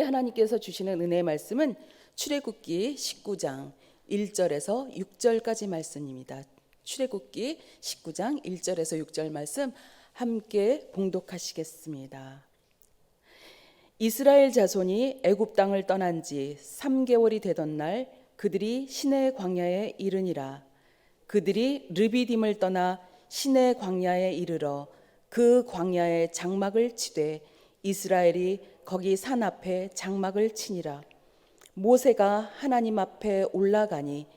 하나님께서 주시는 은혜의 말씀은 출애굽기 19장 1절에서 6절까지 말씀입니다. 출애굽기 19장 1절에서 6절 말씀 함께 봉독하시겠습니다. 이스라엘 자손이 애굽 땅을 떠난 지 3개월이 되던 날 그들이 시내 광야에 이르니라. 그들이 르비딤을 떠나 시내 광야에 이르러 그 광야에 장막을 치되 이스라엘이 거기 산 앞에 장막을 치니라. 모세가 하나님 앞에 올라가니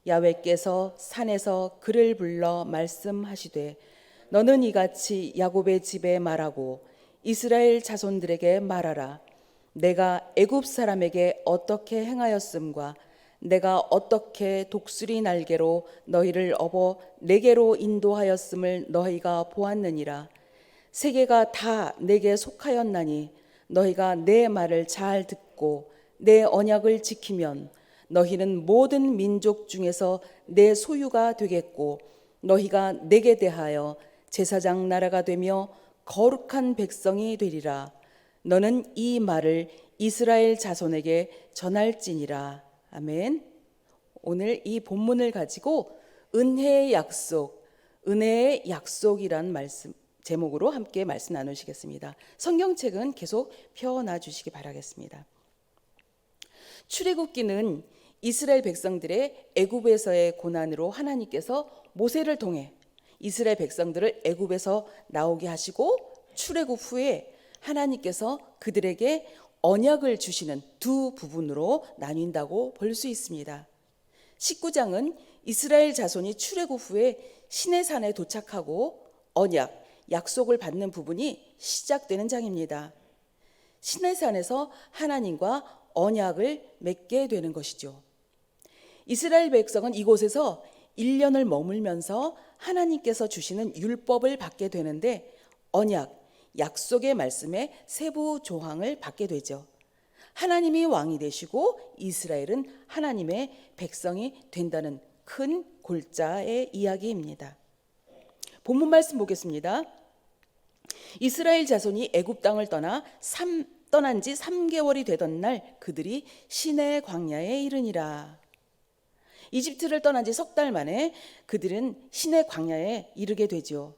야훼께서 산에서 그를 불러 말씀하시되 너는 이같이 야곱의 집에 말하고 이스라엘 자손들에게 말하라. 내가 애굽 사람에게 어떻게 행하였음과 내가 어떻게 독수리 날개로 너희를 업어 내게로 인도하였음을 너희가 보았느니라. 세계가 다 내게 속하였나니 너희가 내 말을 잘 듣고 내 언약을 지키면 너희는 모든 민족 중에서 내 소유가 되겠고 너희가 내게 대하여 제사장 나라가 되며 거룩한 백성이 되리라. 너는 이 말을 이스라엘 자손에게 전할지니라. 아멘. 오늘 이 본문을 가지고 은혜의 약속이란 말씀 제목으로 함께 말씀 나누시겠습니다. 성경책은 계속 펴놔 주시기 바라겠습니다. 출애굽기는 이스라엘 백성들의 애굽에서의 고난으로 하나님께서 모세를 통해 이스라엘 백성들을 애굽에서 나오게 하시고 출애굽 후에 하나님께서 그들에게 언약을 주시는 두 부분으로 나뉜다고 볼 수 있습니다. 19장은 이스라엘 자손이 출애굽 후에 시내산에 도착하고 약속을 받는 부분이 시작되는 장입니다. 시내산에서 하나님과 언약을 맺게 되는 것이죠. 이스라엘 백성은 이곳에서 1년을 머물면서 하나님께서 주시는 율법을 받게 되는데 약속의 말씀의 세부 조항을 받게 되죠. 하나님이 왕이 되시고 이스라엘은 하나님의 백성이 된다는 큰 골자의 이야기입니다. 본문 말씀 보겠습니다. 이스라엘 자손이 애굽 땅을 떠난 지 3개월이 되던 날 그들이 시내 광야에 이르니라. 이집트를 떠난 지 석 달 만에 그들은 시내 광야에 이르게 되죠.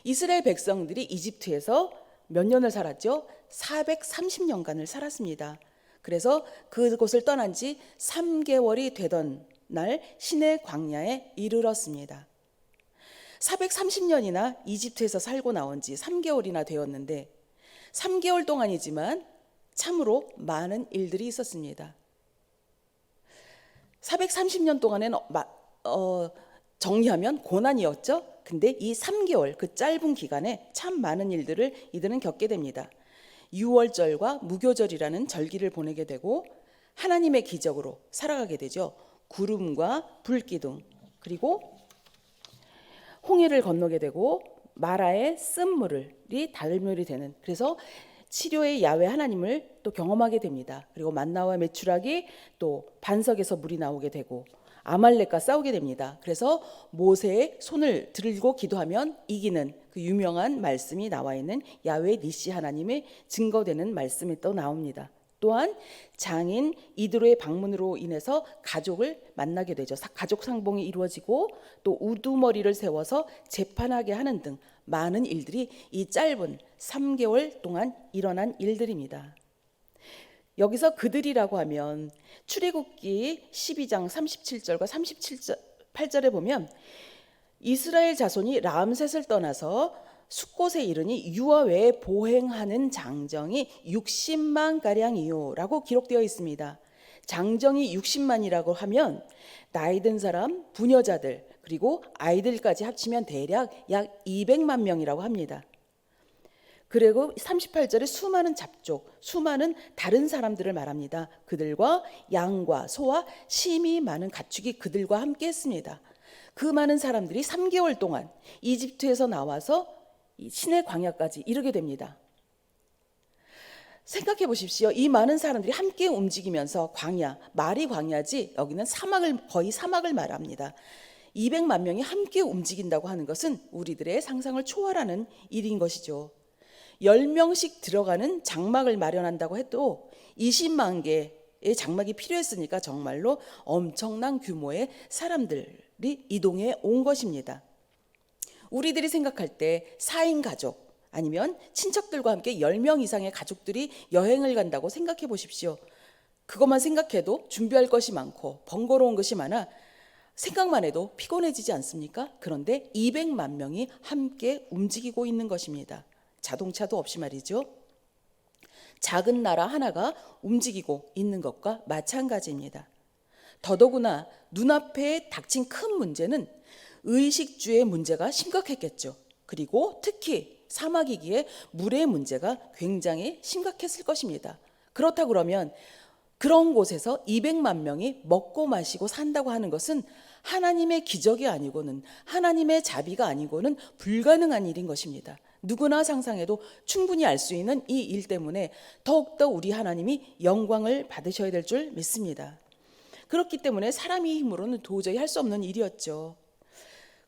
이스라엘 백성들이 이집트에서 몇 년을 살았죠? 430년간을 살았습니다. 그래서 그곳을 떠난 지 3개월이 되던 날 시내 광야에 이르렀습니다. 430년이나 이집트에서 살고 나온 지 3개월이나 되었는데 3개월 동안이지만 참으로 많은 일들이 있었습니다. 430년 동안에는 정리하면 고난이었죠. 근데 이 3개월 그 짧은 기간에 참 많은 일들을 이들은 겪게 됩니다. 유월절과 무교절이라는 절기를 보내게 되고 하나님의 기적으로 살아가게 되죠. 구름과 불기둥 그리고 홍해를 건너게 되고 마라의 쓴물이 달물이 되는 그래서 치료의 야훼 하나님을 또 경험하게 됩니다. 그리고 만나와 메추라기 또 반석에서 물이 나오게 되고 아말렉과 싸우게 됩니다. 그래서 모세의 손을 들고 기도하면 이기는 그 유명한 말씀이 나와 있는 야훼 니시 하나님의 증거되는 말씀이 또 나옵니다. 또한 장인 이드로의 방문으로 인해서 가족을 만나게 되죠. 가족 상봉이 이루어지고 또 우두머리를 세워서 재판하게 하는 등 많은 일들이 이 짧은 3개월 동안 일어난 일들입니다. 여기서 그들이라고 하면 출애굽기 12장 37절과 38절에 보면 이스라엘 자손이 람셋을 떠나서 숫곳에 이르니 유아 외에 보행하는 장정이 60만 가량이요라고 기록되어 있습니다. 장정이 60만이라고 하면 나이 든 사람, 부녀자들 그리고 아이들까지 합치면 대략 약 200만 명이라고 합니다. 그리고 38절에 수많은 잡족, 수많은 다른 사람들을 말합니다. 그들과 양과 소와 심히 많은 가축이 그들과 함께 했습니다. 그 많은 사람들이 3개월 동안 이집트에서 나와서 이 시내 광야까지 이르게 됩니다. 생각해 보십시오. 이 많은 사람들이 함께 움직이면서 말이 광야지 여기는 거의 사막을 말합니다. 200만 명이 함께 움직인다고 하는 것은 우리들의 상상을 초월하는 일인 것이죠. 10명씩 들어가는 장막을 마련한다고 해도 20만 개의 장막이 필요했으니까 정말로 엄청난 규모의 사람들이 이동해 온 것입니다. 우리들이 생각할 때 4인 가족 아니면 친척들과 함께 10명 이상의 가족들이 여행을 간다고 생각해 보십시오. 그것만 생각해도 준비할 것이 많고 번거로운 것이 많아 생각만 해도 피곤해지지 않습니까? 그런데 200만 명이 함께 움직이고 있는 것입니다. 자동차도 없이 말이죠. 작은 나라 하나가 움직이고 있는 것과 마찬가지입니다. 더더구나 눈앞에 닥친 큰 문제는 의식주의 문제가 심각했겠죠. 그리고 특히 사막이기에 물의 문제가 굉장히 심각했을 것입니다. 그렇다 그러면 그런 곳에서 200만 명이 먹고 마시고 산다고 하는 것은 하나님의 기적이 아니고는, 하나님의 자비가 아니고는 불가능한 일인 것입니다. 누구나 상상해도 충분히 알 수 있는 이 일 때문에 더욱더 우리 하나님이 영광을 받으셔야 될 줄 믿습니다. 그렇기 때문에 사람의 힘으로는 도저히 할 수 없는 일이었죠.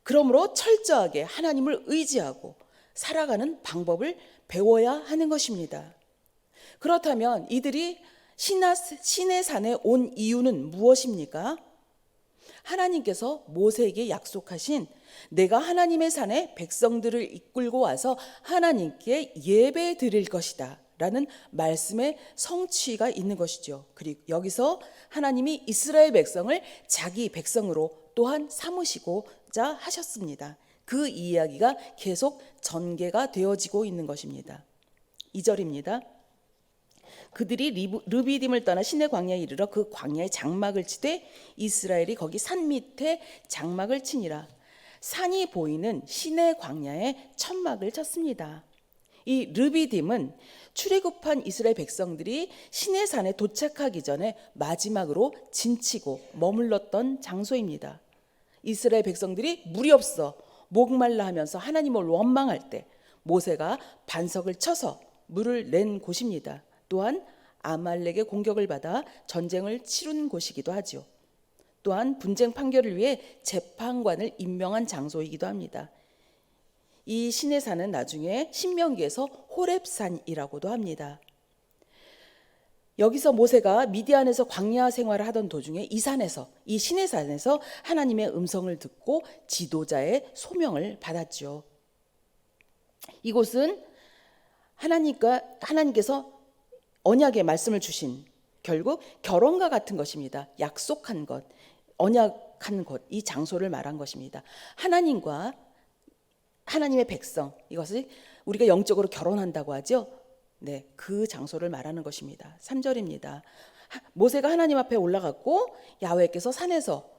그러므로 철저하게 하나님을 의지하고 살아가는 방법을 배워야 하는 것입니다. 그렇다면 이들이 시내 산에 온 이유는 무엇입니까? 하나님께서 모세에게 약속하신 내가 하나님의 산에 백성들을 이끌고 와서 하나님께 예배 드릴 것이다 라는 말씀의 성취가 있는 것이죠. 그리고 여기서 하나님이 이스라엘 백성을 자기 백성으로 또한 삼으시고자 하셨습니다. 그 이야기가 계속 전개가 되어지고 있는 것입니다. 2절입니다. 그들이 르비딤을 떠나 시내 광야에 이르러 그 광야에 장막을 치되 이스라엘이 거기 산 밑에 장막을 치니라. 산이 보이는 시내 광야에 천막을 쳤습니다. 이 르비딤은 출애굽한 이스라엘 백성들이 시내산에 도착하기 전에 마지막으로 진치고 머물렀던 장소입니다. 이스라엘 백성들이 물이 없어 목말라 하면서 하나님을 원망할 때 모세가 반석을 쳐서 물을 낸 곳입니다. 또한 아말렉의 공격을 받아 전쟁을 치룬 곳이기도 하죠. 또한 분쟁 판결을 위해 재판관을 임명한 장소이기도 합니다. 이 시내산은 나중에 신명기에서 호렙산이라고도 합니다. 여기서 모세가 미디안에서 광야 생활을 하던 도중에 이 시내산에서 하나님의 음성을 듣고 지도자의 소명을 받았죠. 이곳은 하나님께서 언약의 말씀을 주신 결국 결혼과 같은 것입니다. 약속한 것, 언약한 것, 이 장소를 말한 것입니다. 하나님과 하나님의 백성, 이것을 우리가 영적으로 결혼한다고 하죠. 네, 그 장소를 말하는 것입니다. 3절입니다. 모세가 하나님 앞에 올라갔고 야훼께서 산에서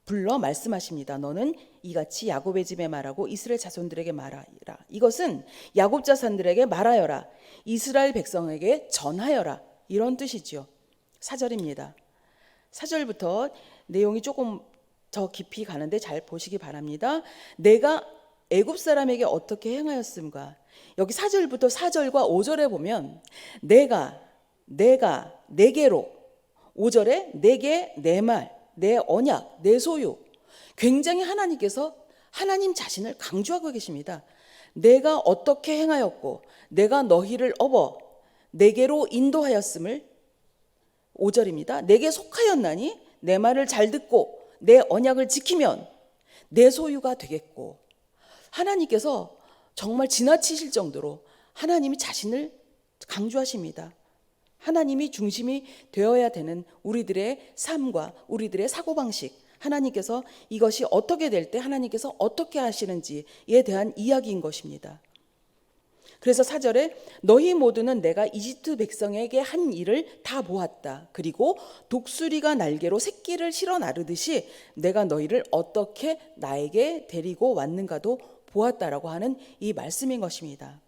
불러 말씀하십니다. 너는 이같이 야곱의 집에 말하고 이스라엘 자손들에게 말하라. 이것은 야곱 자손들에게 말하여라. 이스라엘 백성에게 전하여라. 이런 뜻이죠. 4절입니다. 4절부터 내용이 조금 더 깊이 가는데 잘 보시기 바랍니다. 내가 애굽 사람에게 어떻게 행하였음과, 여기 4절부터 4절과 5절에 보면 내가 내게로, 5절에 내게 내 말, 내 언약, 내 소유, 굉장히 하나님께서 하나님 자신을 강조하고 계십니다. 내가 어떻게 행하였고 내가 너희를 업어 내게로 인도하였음을, 5절입니다. 내게 속하였나니 내 말을 잘 듣고 내 언약을 지키면 내 소유가 되겠고, 하나님께서 정말 지나치실 정도로 하나님이 자신을 강조하십니다. 하나님이 중심이 되어야 되는 우리들의 삶과 우리들의 사고방식, 하나님께서 이것이 어떻게 될 때 하나님께서 어떻게 하시는지에 대한 이야기인 것입니다. 그래서 4절에 너희 모두는 내가 이집트 백성에게 한 일을 다 보았다. 그리고 독수리가 날개로 새끼를 실어 나르듯이 내가 너희를 어떻게 나에게 데리고 왔는가도 보았다라고 하는 이 말씀인 것입니다.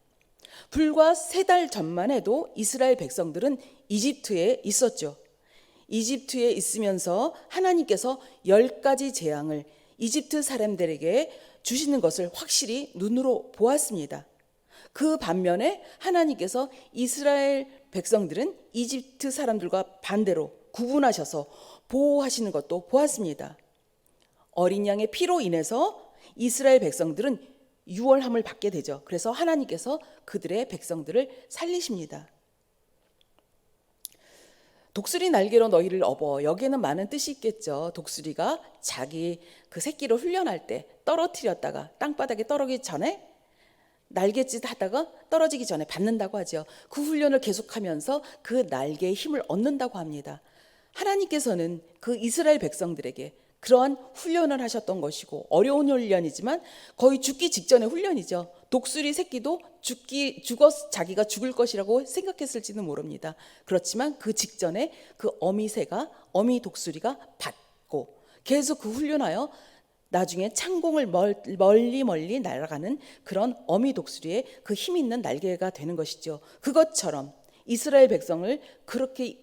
불과 3달 전만 해도 이스라엘 백성들은 이집트에 있었죠. 이집트에 있으면서 하나님께서 10가지 재앙을 이집트 사람들에게 주시는 것을 확실히 눈으로 보았습니다. 그 반면에 하나님께서 이스라엘 백성들은 이집트 사람들과 반대로 구분하셔서 보호하시는 것도 보았습니다. 어린 양의 피로 인해서 이스라엘 백성들은 유월함을 받게 되죠. 그래서 하나님께서 그들의 백성들을 살리십니다. 독수리 날개로 너희를 업어. 여기에는 많은 뜻이 있겠죠. 독수리가 자기 그 새끼를 훈련할 때 떨어뜨렸다가 땅바닥에 떨어지기 전에 날갯짓 하다가 떨어지기 전에 받는다고 하죠. 그 훈련을 계속하면서 그 날개의 힘을 얻는다고 합니다. 하나님께서는 그 이스라엘 백성들에게 그러한 훈련을 하셨던 것이고, 어려운 훈련이지만 거의 죽기 직전의 훈련이죠. 독수리 새끼도 자기가 죽을 것이라고 생각했을지는 모릅니다. 그렇지만 그 직전에 그 어미 독수리가 받고 계속 그 훈련하여 나중에 창공을 멀리 날아가는 그런 어미 독수리의 그 힘 있는 날개가 되는 것이죠. 그것처럼 이스라엘 백성을 그렇게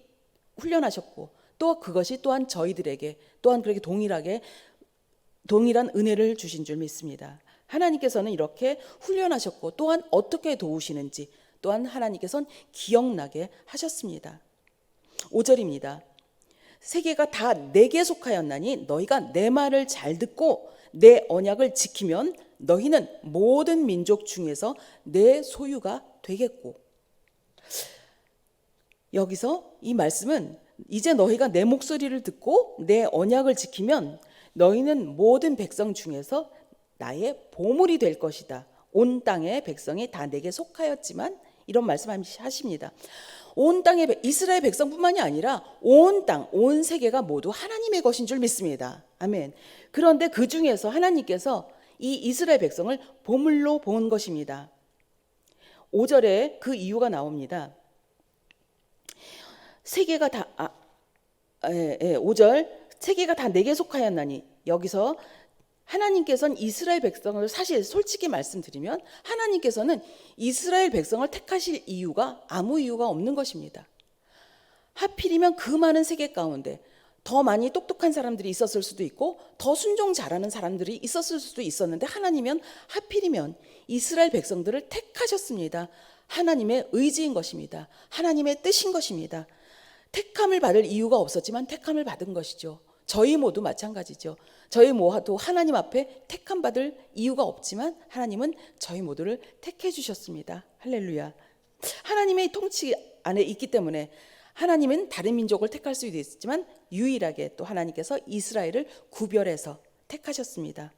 훈련하셨고, 또 그것이 또한 저희들에게 또한 그렇게 동일한 은혜를 주신 줄 믿습니다. 하나님께서는 이렇게 훈련하셨고, 또한 어떻게 도우시는지 또한 하나님께서는 기억나게 하셨습니다. 5절입니다. 세계가 다 내게 속하였나니 너희가 내 말을 잘 듣고 내 언약을 지키면 너희는 모든 민족 중에서 내 소유가 되겠고. 여기서 이 말씀은 이제 너희가 내 목소리를 듣고 내 언약을 지키면 너희는 모든 백성 중에서 나의 보물이 될 것이다. 온 땅의 백성이 다 내게 속하였지만, 이런 말씀하십니다. 온 땅의 이스라엘 백성뿐만이 아니라 온 땅, 온 세계가 모두 하나님의 것인 줄 믿습니다. 아멘. 그런데 그 중에서 하나님께서 이 이스라엘 백성을 보물로 본 것입니다. 5절에 그 이유가 나옵니다. 세계가 다 5절 세계가 다 내게 속하였나니, 여기서 하나님께서는 이스라엘 백성을, 사실 솔직히 말씀드리면 하나님께서는 이스라엘 백성을 택하실 이유가 아무 이유가 없는 것입니다. 하필이면 그 많은 세계 가운데 더 많이 똑똑한 사람들이 있었을 수도 있고 더 순종 잘하는 사람들이 있었을 수도 있었는데, 하나님은 하필이면 이스라엘 백성들을 택하셨습니다. 하나님의 의지인 것입니다. 하나님의 뜻인 것입니다. 택함을 받을 이유가 없었지만 택함을 받은 것이죠. 저희 모두 마찬가지죠. 저희 모두 하나님 앞에 택함 받을 이유가 없지만 하나님은 저희 모두를 택해 주셨습니다. 할렐루야. 하나님의 통치 안에 있기 때문에 하나님은 다른 민족을 택할 수도 있지만 유일하게 또 하나님께서 이스라엘을 구별해서 택하셨습니다.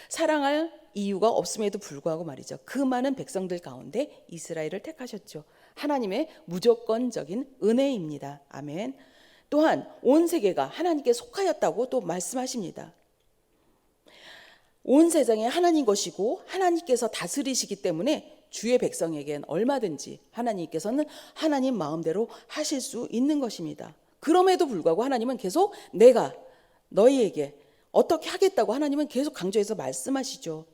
사랑할 이유가 없음에도 불구하고 말이죠. 그 많은 백성들 가운데 이스라엘을 택하셨죠. 하나님의 무조건적인 은혜입니다. 아멘. 또한 온 세계가 하나님께 속하였다고 또 말씀하십니다. 온 세상에 하나님 것이고 하나님께서 다스리시기 때문에 주의 백성에겐 얼마든지 하나님께서는 하나님 마음대로 하실 수 있는 것입니다. 그럼에도 불구하고 하나님은 계속 내가 너희에게 어떻게 하겠다고 하나님은 계속 강조해서 말씀하시죠.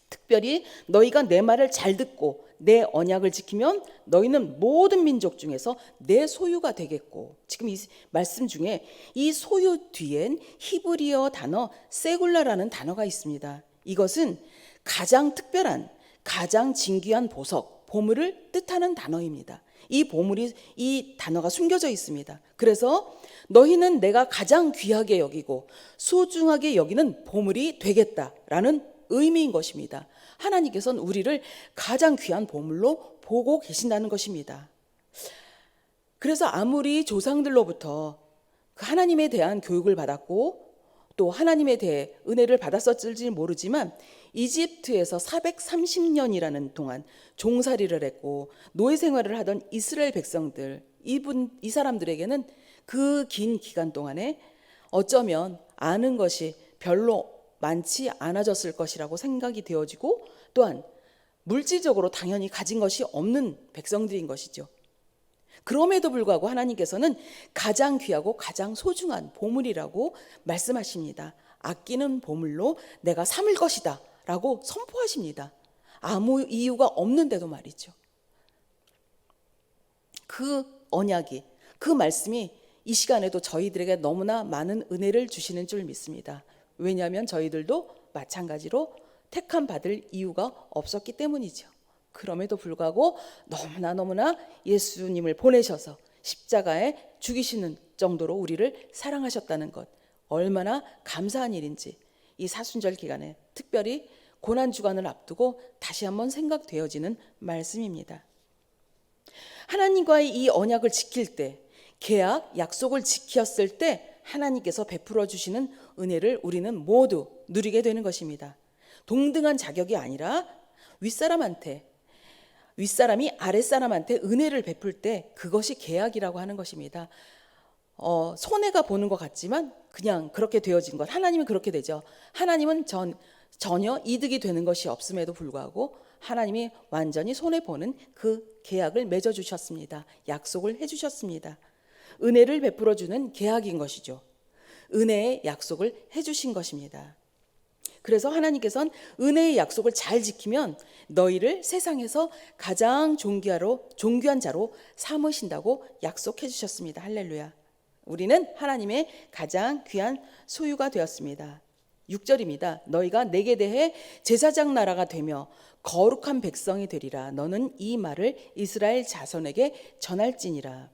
특별히 너희가 내 말을 잘 듣고 내 언약을 지키면 너희는 모든 민족 중에서 내 소유가 되겠고. 지금 이 말씀 중에 이 소유 뒤엔 히브리어 단어 세굴라라는 단어가 있습니다. 이것은 가장 특별한, 가장 진귀한 보석, 보물을 뜻하는 단어입니다. 이 단어가 숨겨져 있습니다. 그래서 너희는 내가 가장 귀하게 여기고 소중하게 여기는 보물이 되겠다라는 의미인 것입니다. 하나님께서는 우리를 가장 귀한 보물로 보고 계신다는 것입니다. 그래서 아무리 조상들로부터 그 하나님에 대한 교육을 받았고 또 하나님에 대해 은혜를 받았을지 모르지만 이집트에서 430년이라는 동안 종살이를 했고 노예 생활을 하던 이스라엘 백성들, 이 사람들에게는 그 긴 기간 동안에 어쩌면 아는 것이 별로 많지 않아졌을 것이라고 생각이 되어지고, 또한 물질적으로 당연히 가진 것이 없는 백성들인 것이죠. 그럼에도 불구하고 하나님께서는 가장 귀하고 가장 소중한 보물이라고 말씀하십니다. 아끼는 보물로 내가 삼을 것이다 라고 선포하십니다. 아무 이유가 없는데도 말이죠. 그 언약이, 그 말씀이 이 시간에도 저희들에게 너무나 많은 은혜를 주시는 줄 믿습니다. 왜냐하면 저희들도 마찬가지로 택함 받을 이유가 없었기 때문이죠. 그럼에도 불구하고 너무나 예수님을 보내셔서 십자가에 죽이시는 정도로 우리를 사랑하셨다는 것, 얼마나 감사한 일인지 이 사순절 기간에 특별히 고난주간을 앞두고 다시 한번 생각되어지는 말씀입니다. 하나님과의 이 언약을 지킬 때, 계약, 약속을 지켰을 때 하나님께서 베풀어 주시는 은혜를 우리는 모두 누리게 되는 것입니다. 동등한 자격이 아니라 윗사람이 아랫사람한테 은혜를 베풀 때 그것이 계약이라고 하는 것입니다. 손해가 보는 것 같지만 그냥 그렇게 되어진 것. 하나님은 그렇게 되죠. 하나님은 전혀 이득이 되는 것이 없음에도 불구하고 하나님이 완전히 손해보는 그 계약을 맺어주셨습니다. 약속을 해주셨습니다. 은혜를 베풀어주는 계약인 것이죠. 은혜의 약속을 해주신 것입니다. 그래서 하나님께서는 은혜의 약속을 잘 지키면 너희를 세상에서 가장 존귀한 자로 삼으신다고 약속해 주셨습니다. 할렐루야. 우리는 하나님의 가장 귀한 소유가 되었습니다. 6절입니다. 너희가 내게 대해 제사장 나라가 되며 거룩한 백성이 되리라. 너는 이 말을 이스라엘 자손에게 전할지니라.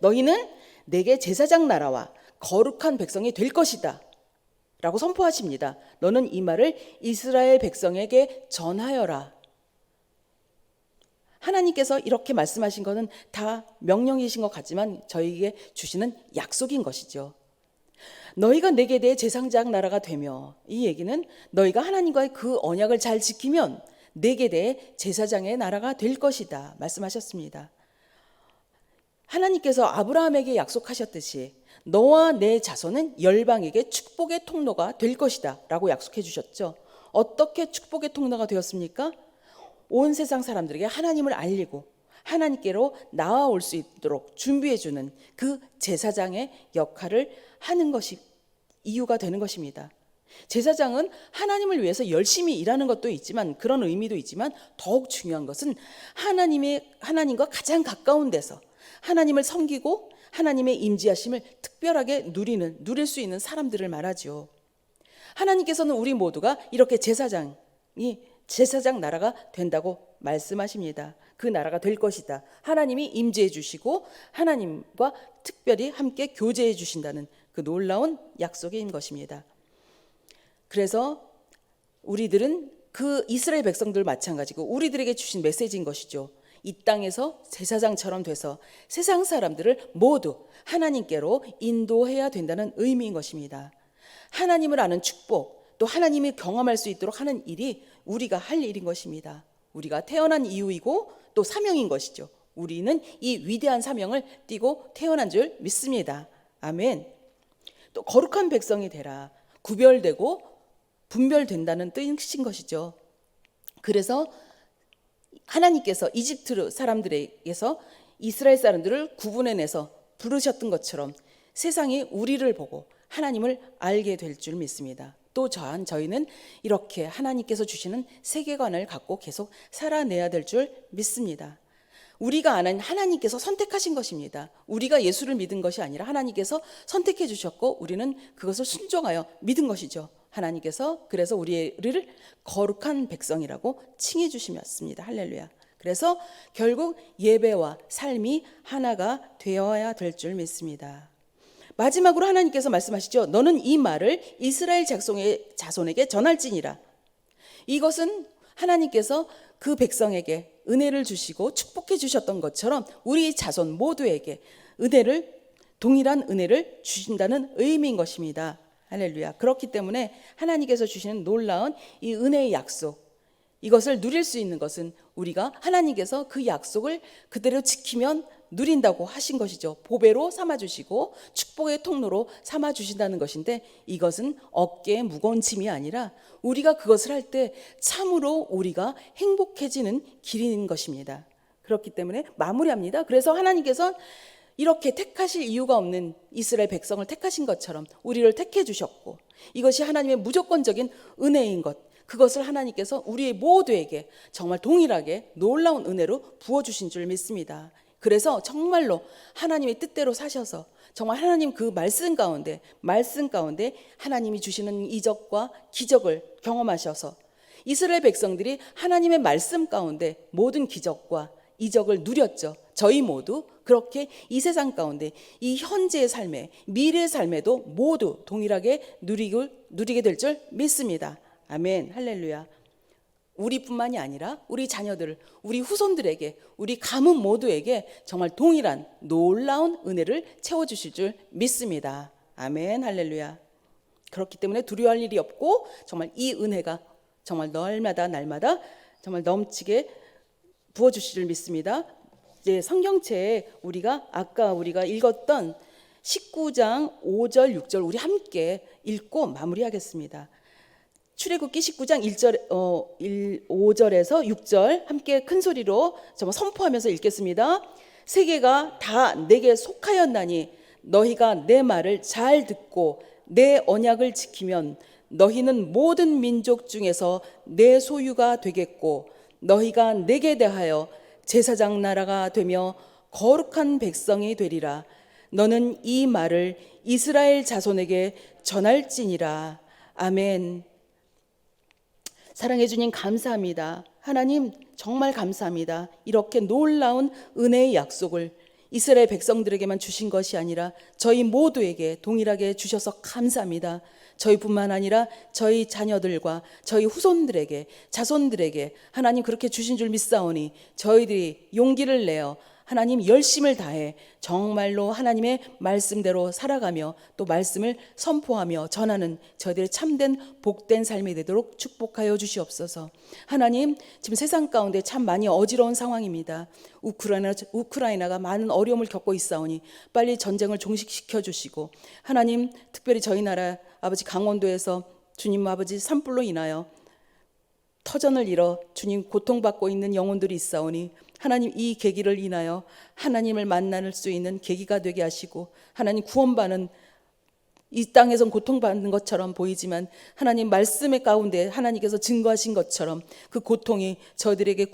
너희는 내게 제사장 나라와 거룩한 백성이 될 것이다 라고 선포하십니다. 너는 이 말을 이스라엘 백성에게 전하여라. 하나님께서 이렇게 말씀하신 것은 다 명령이신 것 같지만 저희에게 주시는 약속인 것이죠. 너희가 내게 대해 제사장 나라가 되며, 이 얘기는 너희가 하나님과의 그 언약을 잘 지키면 내게 대해 제사장의 나라가 될 것이다 말씀하셨습니다. 하나님께서 아브라함에게 약속하셨듯이 너와 내 자손은 열방에게 축복의 통로가 될 것이다 라고 약속해 주셨죠. 어떻게 축복의 통로가 되었습니까? 온 세상 사람들에게 하나님을 알리고 하나님께로 나아올 수 있도록 준비해 주는 그 제사장의 역할을 하는 것이 이유가 되는 것입니다. 제사장은 하나님을 위해서 열심히 일하는 것도 있지만, 그런 의미도 있지만, 더욱 중요한 것은 하나님과 가장 가까운 데서 하나님을 섬기고 하나님의 임재하심을 특별하게 누릴 수 있는 사람들을 말하죠. 하나님께서는 우리 모두가 이렇게 제사장 나라가 된다고 말씀하십니다. 그 나라가 될 것이다. 하나님이 임재해 주시고 하나님과 특별히 함께 교제해 주신다는 그 놀라운 약속인 것입니다. 그래서 우리들은 그 이스라엘 백성들 마찬가지고 우리들에게 주신 메시지인 것이죠. 이 땅에서 제사장처럼 돼서 세상 사람들을 모두 하나님께로 인도해야 된다는 의미인 것입니다. 하나님을 아는 축복, 또 하나님이 경험할 수 있도록 하는 일이 우리가 할 일인 것입니다. 우리가 태어난 이유이고 또 사명인 것이죠. 우리는 이 위대한 사명을 띠고 태어난 줄 믿습니다. 아멘. 또 거룩한 백성이 되라. 구별되고 분별된다는 뜻인 것이죠. 그래서 하나님께서 이집트 사람들에게서 이스라엘 사람들을 구분해내서 부르셨던 것처럼 세상이 우리를 보고 하나님을 알게 될 줄 믿습니다. 또 저희는 이렇게 하나님께서 주시는 세계관을 갖고 계속 살아내야 될 줄 믿습니다. 우리가 아는 하나님께서 선택하신 것입니다. 우리가 예수를 믿은 것이 아니라 하나님께서 선택해 주셨고 우리는 그것을 순종하여 믿은 것이죠. 하나님께서 그래서 우리를 거룩한 백성이라고 칭해 주시었습니다. 할렐루야. 그래서 결국 예배와 삶이 하나가 되어야 될 줄 믿습니다. 마지막으로 하나님께서 말씀하시죠. 너는 이 말을 이스라엘 자손에게 전할지니라. 이것은 하나님께서 그 백성에게 은혜를 주시고 축복해 주셨던 것처럼 우리 자손 모두에게 동일한 은혜를 주신다는 의미인 것입니다. 할렐루야. 그렇기 때문에 하나님께서 주시는 놀라운 이 은혜의 약속, 이것을 누릴 수 있는 것은 우리가 하나님께서 그 약속을 그대로 지키면 누린다고 하신 것이죠. 보배로 삼아주시고 축복의 통로로 삼아주신다는 것인데, 이것은 어깨에 무거운 짐이 아니라 우리가 그것을 할 때 참으로 우리가 행복해지는 길인 것입니다. 그렇기 때문에 마무리합니다. 그래서 하나님께서 이렇게 택하실 이유가 없는 이스라엘 백성을 택하신 것처럼 우리를 택해 주셨고, 이것이 하나님의 무조건적인 은혜인 것, 그것을 하나님께서 우리 모두에게 정말 동일하게 놀라운 은혜로 부어주신 줄 믿습니다. 그래서 정말로 하나님의 뜻대로 사셔서 정말 하나님 그 말씀 가운데 하나님이 주시는 이적과 기적을 경험하셔서 이스라엘 백성들이 하나님의 말씀 가운데 모든 기적과 이적을 누렸죠. 저희 모두 그렇게 이 세상 가운데 이 현재의 삶에, 미래의 삶에도 모두 동일하게 누리게 될 줄 믿습니다. 아멘. 할렐루야. 우리뿐만이 아니라 우리 자녀들, 우리 후손들에게, 우리 가문 모두에게 정말 동일한 놀라운 은혜를 채워주실 줄 믿습니다. 아멘, 할렐루야. 그렇기 때문에 두려워할 일이 없고 정말 이 은혜가 정말 날마다 정말 넘치게 부어주실 줄 믿습니다. 이제 성경책에 아까 우리가 읽었던 19장 5절 6절 우리 함께 읽고 마무리하겠습니다. 출애굽기 19장 5절에서 6절 함께 큰 소리로 정말 선포하면서 읽겠습니다. 세계가 다 내게 속하였나니 너희가 내 말을 잘 듣고 내 언약을 지키면 너희는 모든 민족 중에서 내 소유가 되겠고 너희가 내게 대하여 제사장 나라가 되며 거룩한 백성이 되리라. 너는 이 말을 이스라엘 자손에게 전할지니라. 아멘. 사랑해 주님 감사합니다. 하나님 정말 감사합니다. 이렇게 놀라운 은혜의 약속을 이스라엘 백성들에게만 주신 것이 아니라 저희 모두에게 동일하게 주셔서 감사합니다. 저희뿐만 아니라 저희 자녀들과 저희 후손들에게, 자손들에게 하나님 그렇게 주신 줄 믿사오니 저희들이 용기를 내어 하나님 열심을 다해 정말로 하나님의 말씀대로 살아가며 또 말씀을 선포하며 전하는 저희들의 참된 복된 삶이 되도록 축복하여 주시옵소서. 하나님 지금 세상 가운데 참 많이 어지러운 상황입니다. 우크라이나가 많은 어려움을 겪고 있사오니 빨리 전쟁을 종식시켜 주시고 하나님 특별히 저희 나라 아버지 강원도에서 주님 아버지 산불로 인하여 터전을 잃어 주님 고통받고 있는 영혼들이 있사오니 하나님 이 계기를 인하여 하나님을 만날 수 있는 계기가 되게 하시고 하나님 구원받는 이 땅에선 고통받는 것처럼 보이지만 하나님 말씀의 가운데 하나님께서 증거하신 것처럼 그 고통이 저희들에게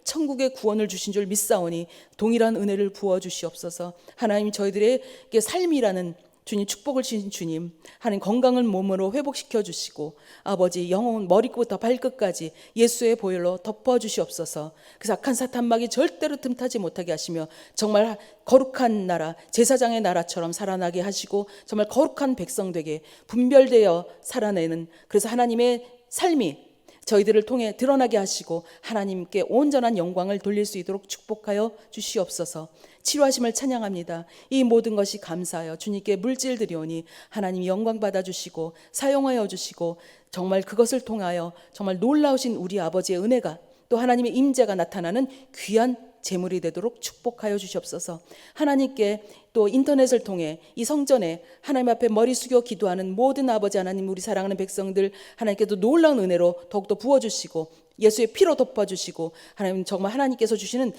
천국의 구원을 주신 줄 믿사오니 동일한 은혜를 부어주시옵소서. 하나님 저희들에게 삶이라는 주님 축복을 주신 주님 하나님 건강을 몸으로 회복시켜 주시고 아버지 영혼 머리부터 발끝까지 예수의 보혈로 덮어 주시옵소서. 그래서 악한 사탄막이 절대로 틈타지 못하게 하시며 정말 거룩한 나라 제사장의 나라처럼 살아나게 하시고 정말 거룩한 백성 되게 분별되어 살아내는 그래서 하나님의 삶이 저희들을 통해 드러나게 하시고 하나님께 온전한 영광을 돌릴 수 있도록 축복하여 주시옵소서. 치료하심을 찬양합니다. 이 모든 것이 감사하여 주님께 물질 드리오니 하나님 영광 받아주시고 사용하여 주시고 정말 그것을 통하여 정말 놀라우신 우리 아버지의 은혜가 또 하나님의 임재가 나타나는 귀한 제물이 되도록 축복하여 주시옵소서. 하나님께 또 인터넷을 통해 이 성전에 하나님 앞에 머리 숙여 기도하는 모든 아버지 하나님 우리 사랑하는 백성들 하나님께도 놀라운 은혜로 더욱더 부어주시고 예수의 피로 덮어주시고 하나님 정말 하나님께서 주시는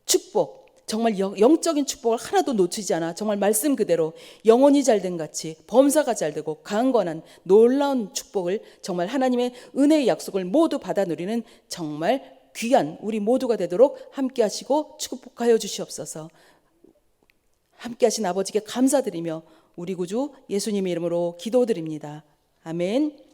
축복 정말 영적인 축복을 하나도 놓치지 않아 정말 말씀 그대로 영혼이 잘된 같이 범사가 잘되고 강건한 놀라운 축복을 정말 하나님의 은혜의 약속을 모두 받아 누리는 정말 귀한 우리 모두가 되도록 함께 하시고 축복하여 주시옵소서. 함께 하신 아버지께 감사드리며 우리 구주 예수님의 이름으로 기도드립니다. 아멘.